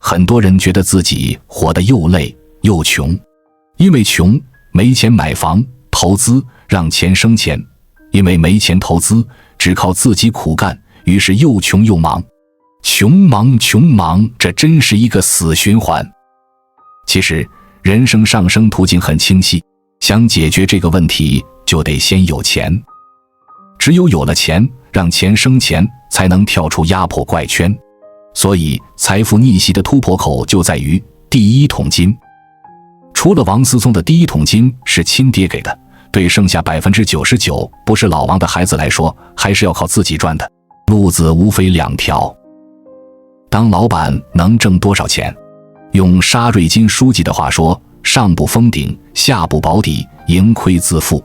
很多人觉得自己活得又累又穷，因为穷没钱买房投资让钱生钱，因为没钱投资只靠自己苦干，于是又穷又忙，穷忙，这真是一个死循环。其实人生上升途径很清晰，想解决这个问题就得先有钱，只有有了钱，让钱生钱，才能跳出压迫怪圈。所以财富逆袭的突破口就在于第一桶金。除了王思聪的第一桶金是亲爹给的，对剩下 99% 不是老王的孩子来说，还是要靠自己赚的，路子无非两条。当老板能挣多少钱？用沙瑞金书记的话说，上不封顶，下不保底，盈亏自负。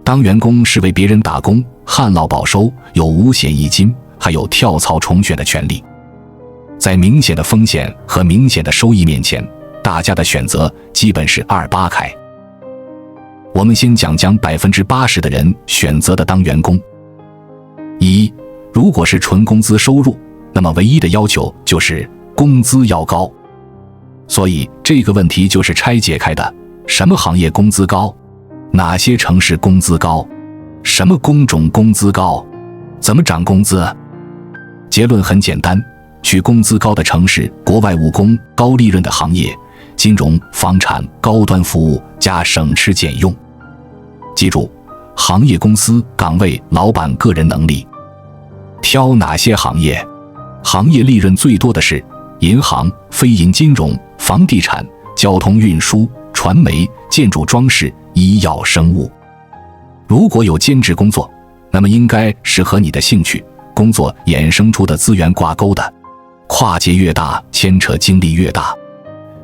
当员工是为别人打工，旱涝保收，有五险一金，还有跳槽重选的权利。在明显的风险和明显的收益面前，大家的选择基本是二八开。我们先讲 80% 的人选择的当员工。一，如果是纯工资收入，那么唯一的要求就是工资要高。所以这个问题就是拆解开的，什么行业工资高？哪些城市工资高？什么工种工资高？怎么涨工资？结论很简单，去工资高的城市，国外务工，高利润的行业，金融、房产、高端服务加省吃俭用。记住，行业、公司、岗位、老板个人能力。挑哪些行业？行业利润最多的是银行、非银金融、房地产、交通运输、传媒、建筑装饰、医药生物。如果有兼职工作，那么应该是和你的兴趣、工作衍生出的资源挂钩的，跨界越大，牵扯精力越大。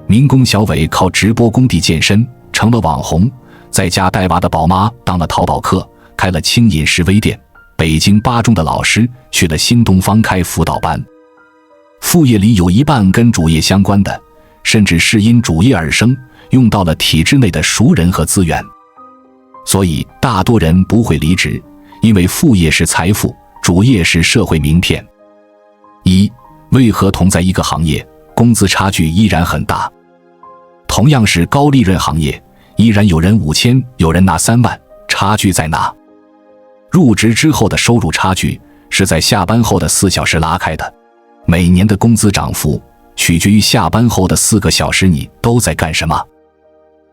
民工小伟靠直播工地健身成了网红，在家带娃的宝妈当了淘宝客，开了轻饮食微店。北京8中的老师去了新东方开辅导班。副业里有一半跟主业相关的，甚至是因主业而生，用到了体制内的熟人和资源。所以大多人不会离职，因为副业是财富，主业是社会名片。一，为何同在一个行业，工资差距依然很大？同样是高利润行业，依然有人5000，有人拿3万，差距在哪？入职之后的收入差距是在下班后的4小时拉开的，每年的工资涨幅取决于下班后的4个小时你都在干什么。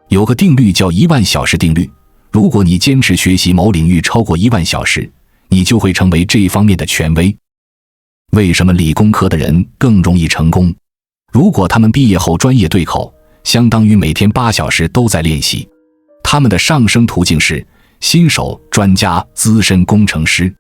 有个定律叫1万小时定律，如果你坚持学习某领域超过1万小时，你就会成为这方面的权威。为什么理工科的人更容易成功？如果他们毕业后专业对口，相当于每天8小时都在练习。他们的上升途径是新手、专家、资深工程师。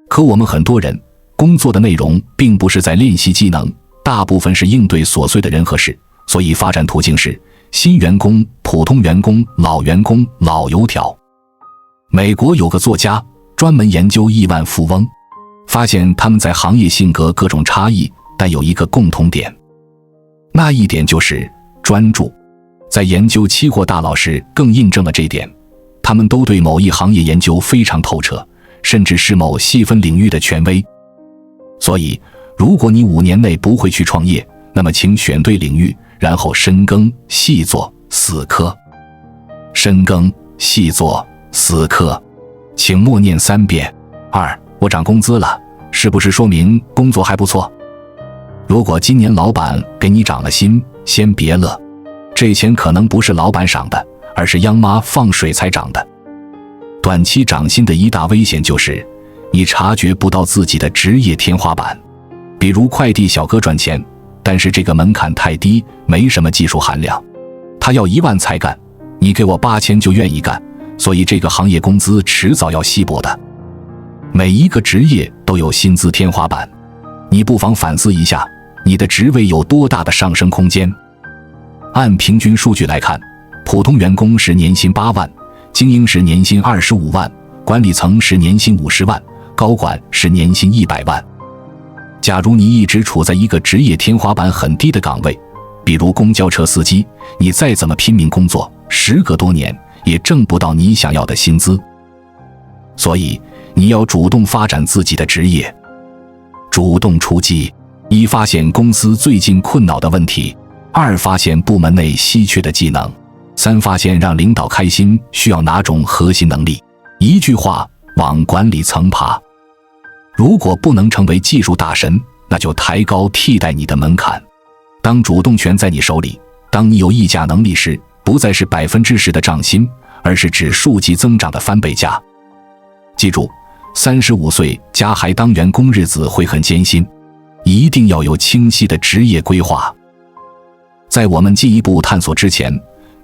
可我们很多人工作的内容并不是在练习技能，大部分是应对琐碎的人和事，所以发展途径是新员工、普通员工、老员工、老油条。美国有个作家专门研究亿万富翁，发现他们在行业性格各种差异，但有一个共同点，那一点就是专注。在研究期货大佬时更印证了这点，他们都对某一行业研究非常透彻，甚至是某细分领域的权威。所以如果你5年内不会去创业，那么请选对领域，然后深耕细作死磕。深耕细作死磕，请默念3遍。2，我涨工资了，是不是说明工作还不错？如果今年老板给你涨了薪，先别乐，这钱可能不是老板赏的，而是央妈放水才涨的。短期涨薪的一大危险就是你察觉不到自己的职业天花板。比如快递小哥赚钱，但是这个门槛太低，没什么技术含量，他要1万才干，你给我8000就愿意干，所以这个行业工资迟早要稀薄的。每一个职业都有薪资天花板，你不妨反思一下，你的职位有多大的上升空间。按平均数据来看，普通员工是年薪8万，精英是年薪25万，管理层是年薪50万，高管是年薪100万。假如你一直处在一个职业天花板很低的岗位，比如公交车司机，你再怎么拼命工作，10个多年也挣不到你想要的薪资。所以你要主动发展自己的职业，主动出击。一、发现公司最近困扰的问题；二、发现部门内稀缺的技能；三、发现让领导开心需要哪种核心能力。一句话，往管理层爬。如果不能成为技术大神，那就抬高替代你的门槛。当主动权在你手里，当你有议价能力时，不再是10%的涨薪，而是指数级增长的翻倍价。记住，35岁加还当员工，日子会很艰辛，一定要有清晰的职业规划。在我们进一步探索之前，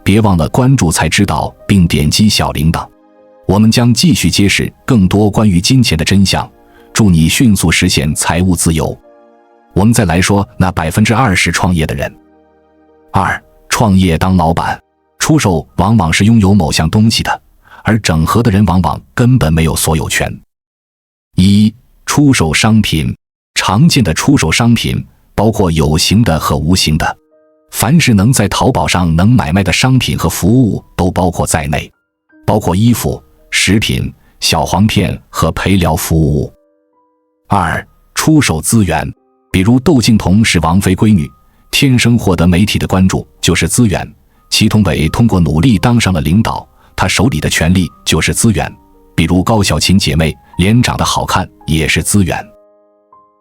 别忘了关注才知道并点击小铃铛。我们将继续揭示更多关于金钱的真相，助你迅速实现财务自由。我们再来说那20%创业的人。二、创业当老板。出售往往是拥有某项东西的，而整合的人往往根本没有所有权。一、出售商品。常见的出售商品包括有形的和无形的，凡是能在淘宝上能买卖的商品和服务都包括在内，包括衣服、食品、小黄片和陪聊服务。二、出售资源。比如窦靖童是王菲闺女，天生获得媒体的关注就是资源；祁同伟通过努力当上了领导，他手里的权力就是资源。比如高小琴姐妹，脸长得好看也是资源。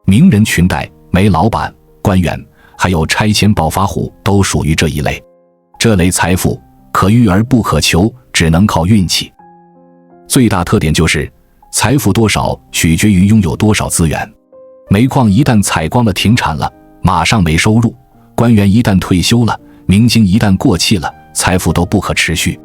名人裙带、煤老板、官员，还有拆迁暴发户都属于这一类。这类财富可遇而不可求，只能靠运气。最大特点就是财富多少取决于拥有多少资源。煤矿一旦采光了停产了，马上没收入；官员一旦退休了，明星一旦过气了，财富都不可持续。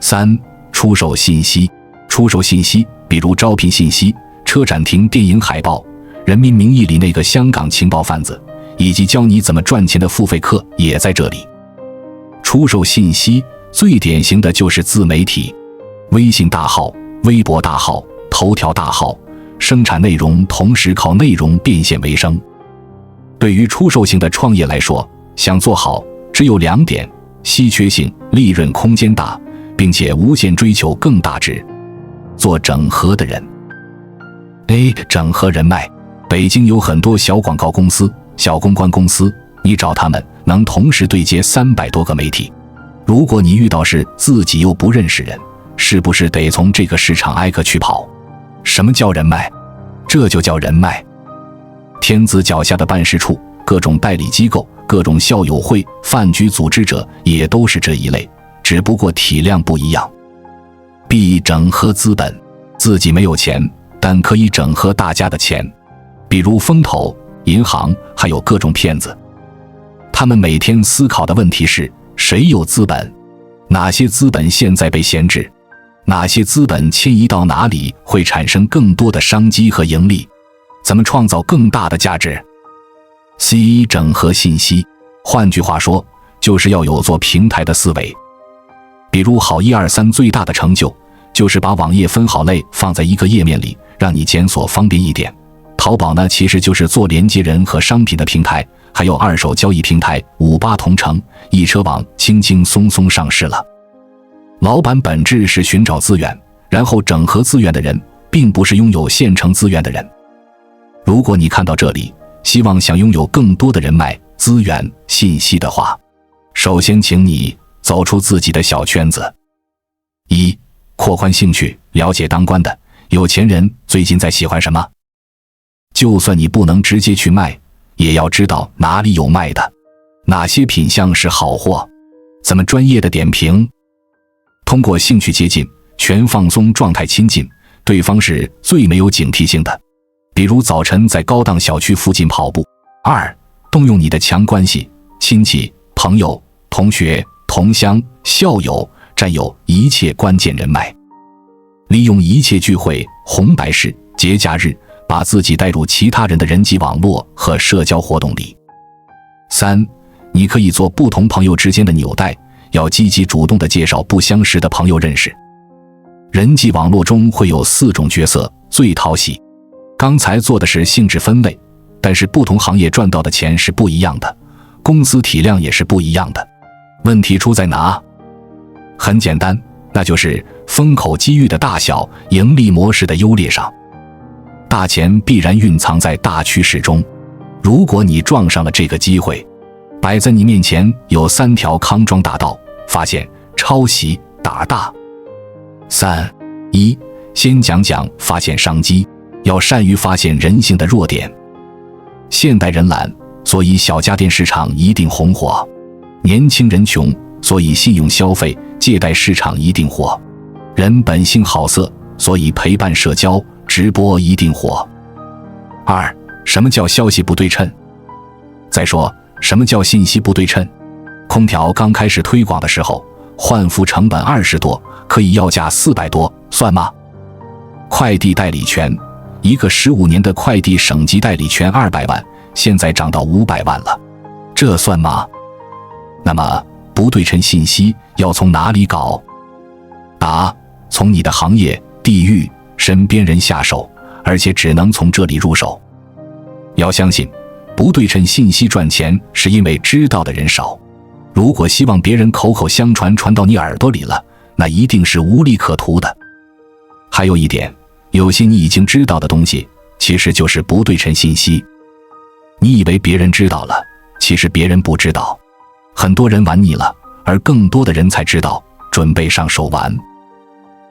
三、出售信息。出售信息，比如招聘信息、车展亭电影海报、人民名义里那个香港情报贩子，以及教你怎么赚钱的付费课也在这里。出售信息最典型的就是自媒体，微信大号、微博大号、头条大号，生产内容同时靠内容变现为生。对于出售型的创业来说，想做好只有2点：稀缺性、利润空间大，并且无限追求更大值。做整合的人。A. 整合人脉。北京有很多小广告公司、小公关公司，你找他们能同时对接300多个媒体。如果你遇到是自己又不认识人，是不是得从这个市场挨个去跑？什么叫人脉？这就叫人脉。天子脚下的办事处、各种代理机构、各种校友会、饭局组织者也都是这一类，只不过体量不一样。B. 整合资本。自己没有钱，但可以整合大家的钱，比如风投、银行，还有各种骗子。他们每天思考的问题是：谁有资本？哪些资本现在被闲置？哪些资本迁移到哪里会产生更多的商机和盈利？怎么创造更大的价值？ C. 整合信息。换句话说，就是要有做平台的思维。比如好123最大的成就就是把网页分好类放在一个页面里，让你检索方便一点。淘宝呢，其实就是做连接人和商品的平台，还有二手交易平台58同城、易车网轻轻松松上市了。老板本质是寻找资源，然后整合资源的人，并不是拥有现成资源的人。如果你看到这里，希望想拥有更多的人脉、资源、信息的话，首先请你走出自己的小圈子。1. 扩宽兴趣，了解当官的有钱人最近在喜欢什么。就算你不能直接去卖，也要知道哪里有卖的，哪些品项是好货，怎么专业的点评。通过兴趣接近，全放松状态亲近，对方是最没有警惕性的。比如早晨在高档小区附近跑步。2. 动用你的强关系，亲戚、朋友、同学、同乡、校友、战友一切关键人脉，利用一切聚会、红白事、节假日，把自己带入其他人的人际网络和社交活动里。3. 你可以做不同朋友之间的纽带，要积极主动地介绍不相识的朋友认识。人际网络中会有4种角色最讨喜。刚才做的是性质分类，但是不同行业赚到的钱是不一样的，公司体量也是不一样的。问题出在哪？很简单，那就是风口机遇的大小、盈利模式的优劣上。大钱必然蕴藏在大趋势中，如果你撞上了这个机会，摆在你面前有3条康庄大道：发现、抄袭、打大。3、1. 先讲讲发现商机，要善于发现人性的弱点。现代人懒，所以小家电市场一定红火；年轻人穷，所以信用消费、借贷市场一定火；人本性好色，所以陪伴社交、直播一定火。2. 什么叫消息不对称？再说，什么叫信息不对称？空调刚开始推广的时候，换付成本20多，可以要价400多，算吗？快递代理权，一个15年的快递省级代理权200万，现在涨到500万了，这算吗？那么不对称信息要从哪里搞？答：从你的行业、地域、身边人下手，而且只能从这里入手。要相信，不对称信息赚钱是因为知道的人少。如果希望别人口口相传传到你耳朵里了，那一定是无利可图的。还有一点，有些你已经知道的东西，其实就是不对称信息。你以为别人知道了，其实别人不知道。很多人玩腻了，而更多的人才知道，准备上手玩。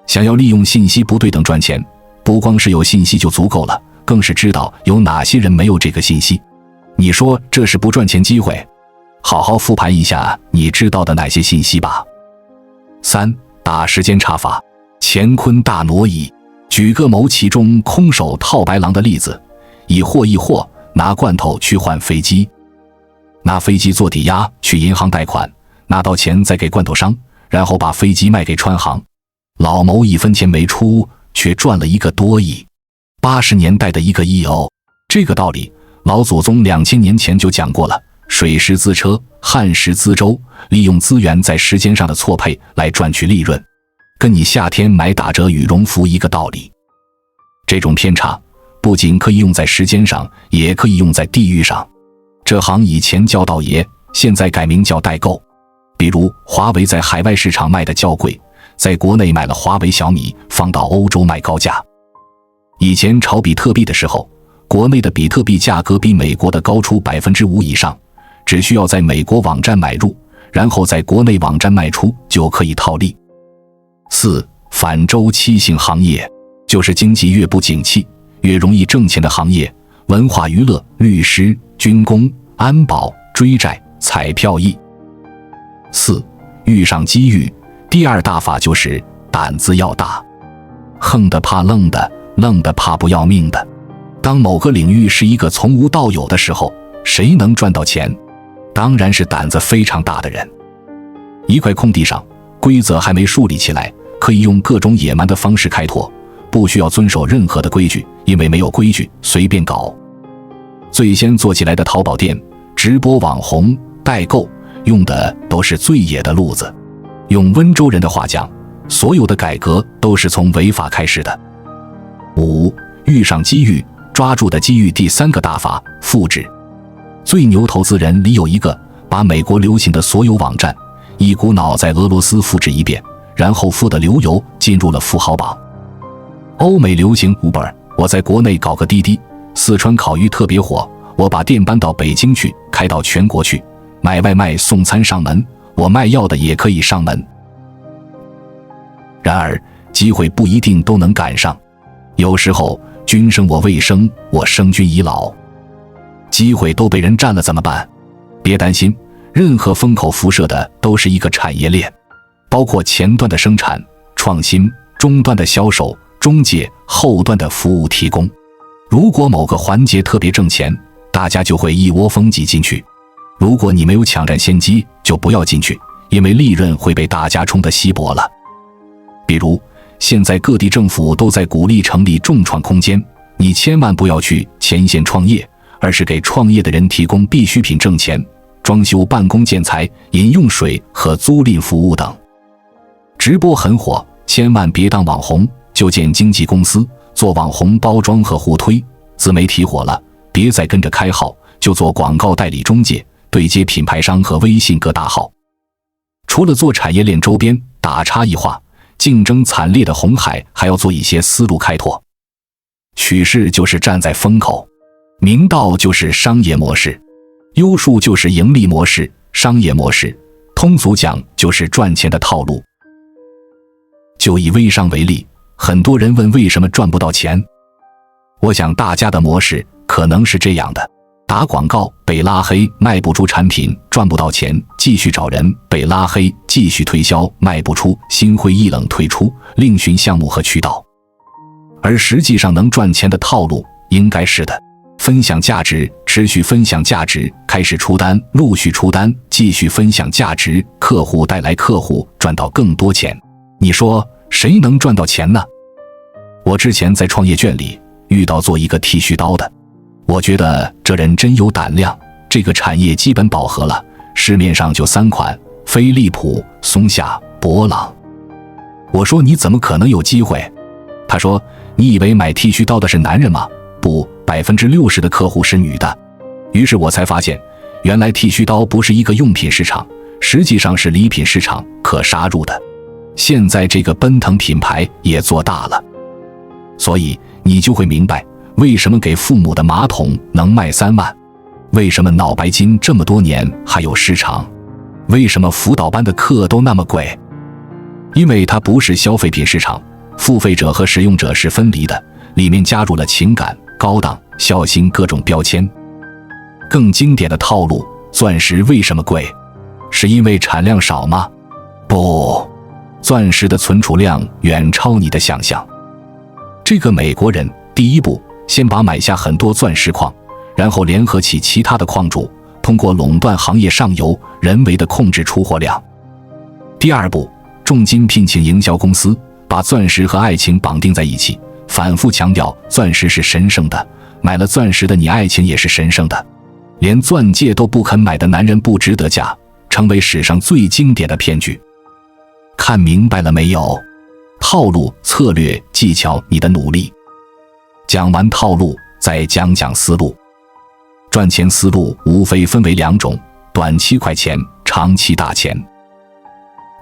想要利用信息不对等赚钱，不光是有信息就足够了，更是知道有哪些人没有这个信息。你说这是不赚钱机会？好好复盘一下你知道的哪些信息吧。3. 打时间差法，乾坤大挪移。举个某其中空手套白狼的例子，一货拿罐头去换飞机，拿飞机做抵押去银行贷款，拿到钱再给罐头商，然后把飞机卖给川航。老谋1分钱没出，却赚了1个多亿，80年代的1个亿哦。这个道理老祖宗2000年前就讲过了，水时资车，旱时资舟，利用资源在时间上的错配来赚取利润，跟你夏天买打折羽绒服一个道理。这种偏差不仅可以用在时间上，也可以用在地域上。这行以前叫道爷，现在改名叫代购。比如华为在海外市场卖的较贵，在国内买了华为小米放到欧洲卖高价。以前炒比特币的时候，国内的比特币价格比美国的高出 5% 以上，只需要在美国网站买入，然后在国内网站卖出就可以套利。4. 反周期性行业，就是经济越不景气越容易挣钱的行业，文化娱乐、律师、军工、安保、追债、彩票业。4. 遇上机遇，第2大法就是胆子要大，横的怕愣的，愣的怕不要命的。当某个领域是一个从无到有的时候，谁能赚到钱？当然是胆子非常大的人。一块空地上，规则还没树立起来，可以用各种野蛮的方式开拓，不需要遵守任何的规矩，因为没有规矩，随便搞。最先做起来的淘宝店、直播网红、代购，用的都是最野的路子。用温州人的话讲，所有的改革都是从违法开始的。5. 遇上机遇，抓住的机遇，第3个大法，复制。最牛投资人里有一个，把美国流行的所有网站一股脑在俄罗斯复制一遍，然后富得流油，进入了富豪榜。欧美流行 Uber， 我在国内搞个滴滴，四川烤鱼特别火，我把店搬到北京去，开到全国去，买外卖送餐上门，我卖药的也可以上门。然而机会不一定都能赶上，有时候君生我未生，我生君已老，机会都被人占了怎么办？别担心，任何风口辐射的都是一个产业链，包括前端的生产、创新，中端的销售、中介，后端的服务提供。如果某个环节特别挣钱，大家就会一窝蜂挤进去。如果你没有抢占先机，就不要进去，因为利润会被大家冲得稀薄了。比如现在各地政府都在鼓励成立众创空间，你千万不要去前线创业，而是给创业的人提供必需品挣钱，装修办公建材、饮用水和租赁服务等。直播很火，千万别当网红，就建经纪公司，做网红包装和互推。自媒体火了，别再跟着开号，就做广告代理中介，对接品牌商和微信各大号。除了做产业链周边打差异化，竞争惨烈的红海还要做一些思路开拓。取势就是站在风口，明道就是商业模式，优术就是盈利模式，商业模式，通俗讲就是赚钱的套路。就以微商为例，很多人问为什么赚不到钱？我想大家的模式可能是这样的：打广告被拉黑，卖不出产品，赚不到钱，继续找人，被拉黑，继续推销，卖不出，心灰意冷退出，另寻项目和渠道。而实际上能赚钱的套路应该是的：分享价值，持续分享价值，开始出单，陆续出单，继续分享价值，客户带来客户，赚到更多钱。你说谁能赚到钱呢？我之前在创业圈里遇到做一个剃须刀的，我觉得这人真有胆量。这个产业基本饱和了，市面上就3款：飞利浦、松下、博朗。我说你怎么可能有机会？他说你以为买剃须刀的是男人吗？不，60%的客户是女的。于是我才发现，原来剃须刀不是一个用品市场，实际上是礼品市场，可杀入的。现在这个奔腾品牌也做大了，所以你就会明白为什么给父母的马桶能卖3万，为什么脑白金这么多年还有市场，为什么辅导班的课都那么贵。因为它不是消费品市场，付费者和使用者是分离的，里面加入了情感、高档、孝心各种标签。更经典的套路，钻石为什么贵？是因为产量少吗？不，钻石的存储量远超你的想象。这个美国人第一步先把买下很多钻石矿，然后联合起其他的矿主，通过垄断行业上游，人为的控制出货量。第二步，重金聘请营销公司，把钻石和爱情绑定在一起，反复强调钻石是神圣的，买了钻石的你爱情也是神圣的，连钻戒都不肯买的男人不值得嫁，成为史上最经典的骗局。看明白了没有？套路、策略、技巧，你的努力。讲完套路，再讲思路。赚钱思路无非分为2种：短期快钱，长期大钱。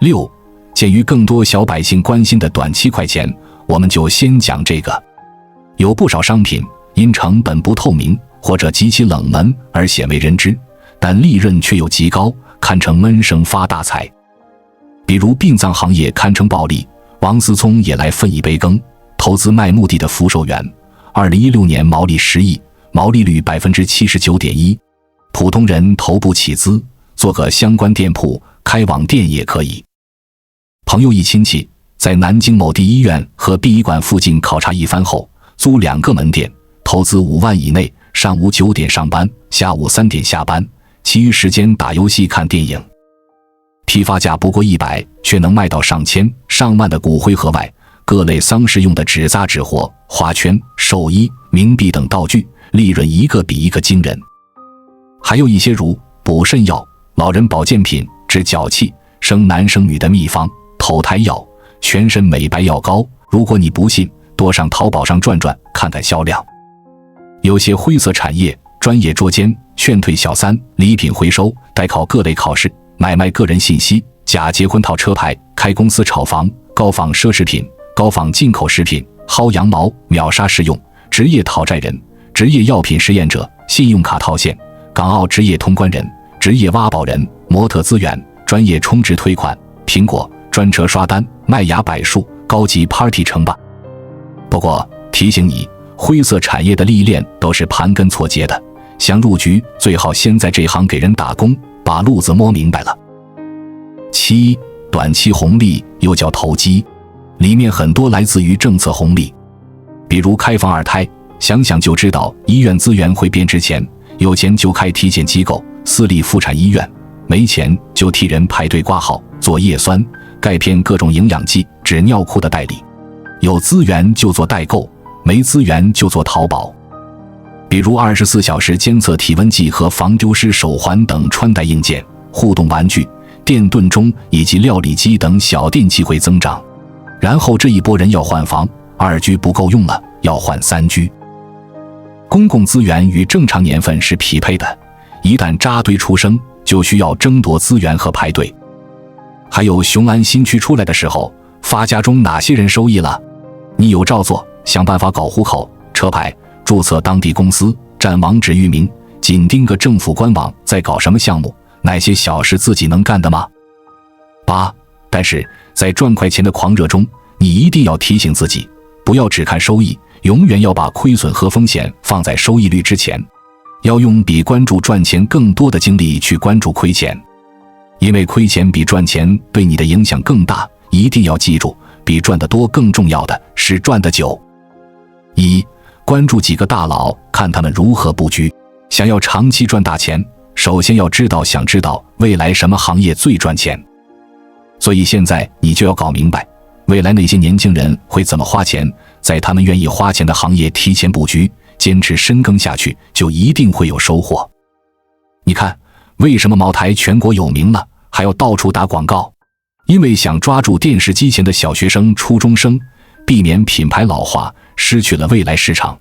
6. 鉴于更多小百姓关心的短期快钱，我们就先讲这个。有不少商品因成本不透明或者极其冷门而鲜为人知，但利润却又极高，堪称闷声发大财。比如殡葬行业堪称暴利，王思聪也来分一杯羹，投资卖墓地的福寿园，2016年毛利10亿，毛利率 79.1%。普通人投不起资，做个相关店铺，开网店也可以。朋友一亲戚在南京某地医院和殡仪馆附近考察一番后，租2个门店，投资5万以内，上午9点上班，下午3点下班，其余时间打游戏看电影。批发价不过100，却能卖到上千、上万的骨灰盒外，各类丧事用的纸扎纸活、花圈、寿衣、冥币等道具，利润一个比一个惊人。还有一些如补肾药、老人保健品、治脚气、生男生女的秘方、投胎药、全身美白药膏。如果你不信，多上淘宝上转转，看看销量。有些灰色产业，专业捉奸、劝退小三、礼品回收、代考各类考试、买卖个人信息、假结婚套车牌、开公司炒房、高仿奢侈品、高仿进口食品、薅羊毛、秒杀试用、职业讨债人、职业药品实验者、信用卡套现、港澳职业通关人、职业挖宝人、模特资源、专业充值退款、苹果专车刷单、麦芽柏树、高级 party 承办。不过提醒你，灰色产业的历练都是盘根错节的，想入局最好先在这行给人打工，把路子摸明白了。7. 短期红利又叫投机，里面很多来自于政策红利，比如开放2胎，想想就知道医院资源会变值钱，有钱就开体检机构、私立妇产医院，没钱就替人排队挂号、做叶酸、钙片各种营养剂、纸尿裤的代理，有资源就做代购，没资源就做淘宝。比如24小时监测体温计和防丢失手环等穿戴硬件、互动玩具、电炖盅以及料理机等小电器会增长。然后这一波人要换房，2居不够用了，要换3居。公共资源与正常年份是匹配的，一旦扎堆出生，就需要争夺资源和排队。还有雄安新区出来的时候，发家中哪些人收益了？你有照做，想办法搞户口、车牌、注册当地公司，占网址域名，紧盯个政府官网在搞什么项目，哪些小事自己能干的吗？8. 但是在赚快钱的狂热中，你一定要提醒自己，不要只看收益，永远要把亏损和风险放在收益率之前，要用比关注赚钱更多的精力去关注亏钱，因为亏钱比赚钱对你的影响更大。一定要记住，比赚得多更重要的是赚得久。1. 关注几个大佬，看他们如何布局。想要长期赚大钱，首先要想知道未来什么行业最赚钱。所以现在你就要搞明白，未来那些年轻人会怎么花钱，在他们愿意花钱的行业提前布局，坚持深耕下去，就一定会有收获。你看，为什么茅台全国有名了，还要到处打广告？因为想抓住电视机前的小学生、初中生，避免品牌老化，失去了未来市场。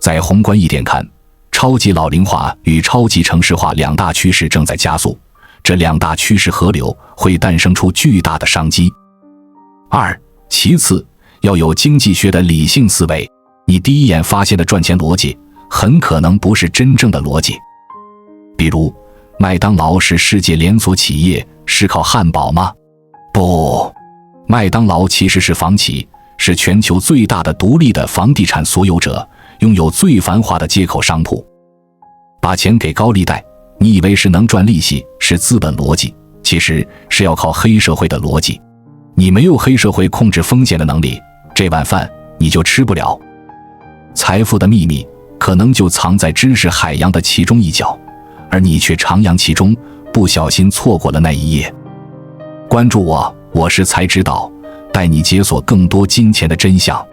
在宏观一点看，超级老龄化与超级城市化两大趋势正在加速，这两大趋势合流会诞生出巨大的商机。2. 其次，要有经济学的理性思维，你第一眼发现的赚钱逻辑，很可能不是真正的逻辑。比如，麦当劳是世界连锁企业，是靠汉堡吗？不，麦当劳其实是房企，是全球最大的独立的房地产所有者，拥有最繁华的街口商铺。把钱给高利贷，你以为是能赚利息，是资本逻辑，其实是要靠黑社会的逻辑。你没有黑社会控制风险的能力，这碗饭你就吃不了。财富的秘密可能就藏在知识海洋的其中一角，而你却徜徉其中，不小心错过了那一页。关注我，我是才知道，带你解锁更多金钱的真相。